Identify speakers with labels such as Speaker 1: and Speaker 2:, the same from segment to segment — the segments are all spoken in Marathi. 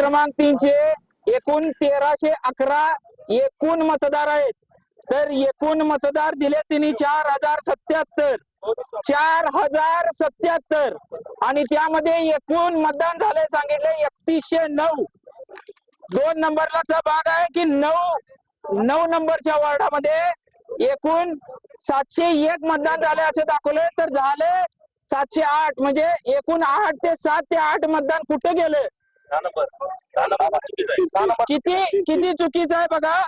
Speaker 1: क्रमांक 3 चे एकूण 1311 एकूण मतदार आहेत। तर एकूण मतदार दिले तिने 4077 आणि त्यामध्ये एकूण मतदान झाले सांगितले 3109। 2 नंबरचा भाग आहे की 9 नंबरच्या वार्डामध्ये एकूण 701 मतदान झाले असे दाखवले, तर झाले 708। म्हणजे एकूण 7 ते 8 मतदान कुठे गेले? किती चुकीचं आहे बघा।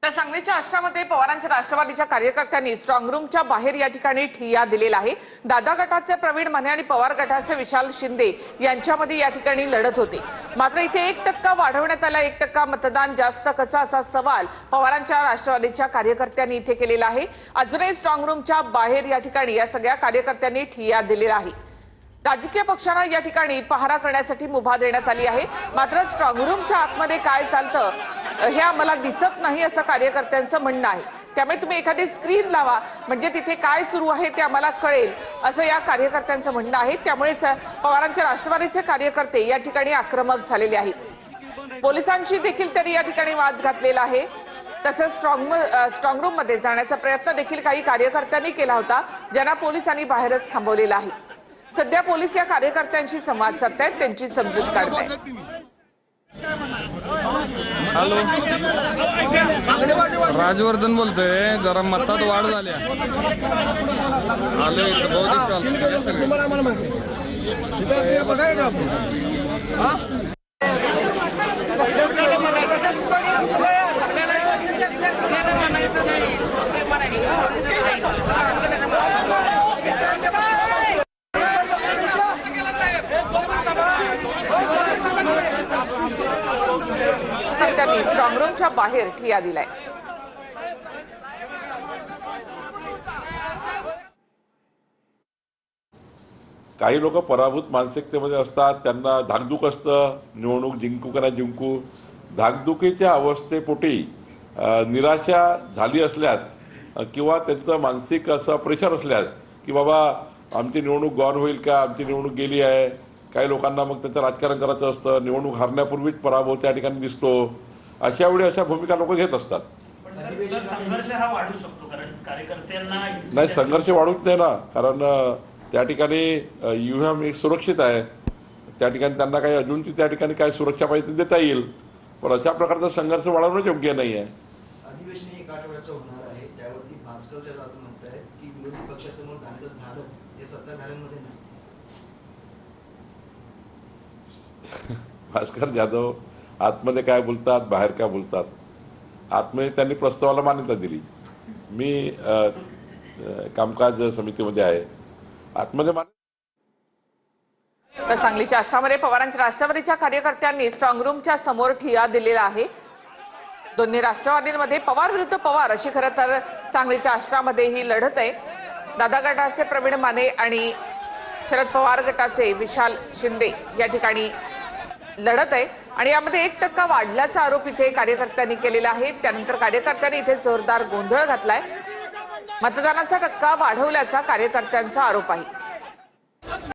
Speaker 2: तर सांगलीच्या आष्टामध्ये पवारांच्या राष्ट्रवादीच्या कार्यकर्त्यांनी स्ट्रॉंग रूमच्या बाहेर या ठिकाणी ठिय्या दिलेला आहे। दादा गटाचे प्रवीण माने आणि पवार गटाचे विशाल शिंदे यांच्यामध्ये या ठिकाणी लढत होती। मात्र इथे 1% वाढवण्यात आला, 1% मतदान जास्त कसं असा सवाल पवारांच्या राष्ट्रवादीच्या कार्यकर्त्यांनी इथे केलेला आहे। अजूनही स्ट्रॉंग रूमच्या बाहेर या ठिकाणी या सगळ्या कार्यकर्त्यांनी ठिय्या दिलेला आहे। राजकीय पक्षांना या ठिकाणी पहारा करण्यासाठी मुभा देण्यात आली आहे। मात्र स्ट्रॉंग रूमच्या आतमध्ये काय चालतं हे आम्हाला दिसत नाही असं कार्यकर्त्यांचं म्हणणं आहे। त्यामुळे तुम्ही एखादी स्क्रीन लावा म्हणजे तिथे काय सुरू आहे ते आम्हाला कळेल असं या कार्यकर्त्यांचं म्हणणं आहे। त्यामुळेच पवारांच्या राष्ट्रवादीचे कार्यकर्ते या ठिकाणी आक्रमक झालेले आहेत। पोलिसांची देखील त्यांनी या ठिकाणी वाद घातलेला आहे। तसंच स्ट्रॉंग रूम मध्ये जाण्याचा प्रयत्न देखील काही कार्यकर्त्यांनी केला होता, ज्यांना पोलिसांनी बाहेरच थांबवलेला आहे। सध्या पोलीस या कार्यकर्त्यांशी संवाद साधतायत, त्यांची समजूत काढतायत।
Speaker 3: हॅलो, राजवर्धन बोलतोय। जरा मतात वाढ झाल्या आले
Speaker 2: त्यांनी स्ट्रॉंग रूमच्या बाहेर ठिय्या दिलाय।
Speaker 4: काही लोक पराभूत मानसिकतेमध्ये असतात, त्यांना धाकधूक असतं, निवडणूक जिंकू का नाही जिंकू। धाकधुकीच्या अवस्थेपोटी निराशा झाली असल्यास किंवा त्यांचं मानसिक असं प्रेशर असल्यास की बाबा आमची निवडणूक गौण होईल का, आमची निवडणूक गेली आहे। काही लोकांना मग त्याचं राजकारण करायचं असतं, निवडणूक हरण्यापूर्वीच पराभव त्या ठिकाणी दिसतो। अशा वेळी अशा भूमिका लोक घेत असतात।
Speaker 5: संघर्ष हा वाढू शकतो, कारण कार्यकर्त्यांना
Speaker 4: नाही, संघर्ष वाढूच नाही ना, कारण त्या ठिकाणी युएम एक सुरक्षित आहे। त्या ठिकाणी त्यांना काही अजूनची त्या ठिकाणी काय सुरक्षा पाहिजे देता येईल, पण अशा प्रकारचा संघर्ष वाढवणं योग्य नाही आहे।
Speaker 6: अधिवेशन 1 आठवड्याचं होणार आहे, त्यावरती भास्करच्या असं म्हणत आहे की विरोधी पक्षासमोर जाण्याचं धाडस हे सत्ताधाऱ्यांमध्ये नाही।
Speaker 4: भास्कर जाधव आतमध्ये काय बोलतात, बाहेर काय बोलतात। आतमध्ये त्यांनी प्रस्तावाला मान्यता दिली, मी कामकाज समितीमध्ये आहे, आतमध्ये
Speaker 2: तर सांगलीच्या आष्टामध्ये पवारांच्या राष्ट्रवादीच्या कार्यकर्त्यांनी स्ट्रॉंग रूमच्या समोर ठिय्या दिलेला आहे। दोन्ही राष्ट्रवादींमध्ये पवार विरुद्ध पवार अशी खरं तर सांगलीच्या आष्टामध्ये ही लढत आहे। दादा गटाचे प्रवीण माने आणि शरद पवार गटाचे विशाल शिंदे या ठिकाणी लढत आहे आणि यामध्ये 1% वाढल्याचा आरोप इथे कार्यकर्त्यांनी केलेला आहे। त्यानंतर कार्यकर्त्यांनी इथे जोरदार गोंधळ घातलाय। मतदानाचा टक्का वाढवल्याचा कार्यकर्त्यांचा आरोप आहे।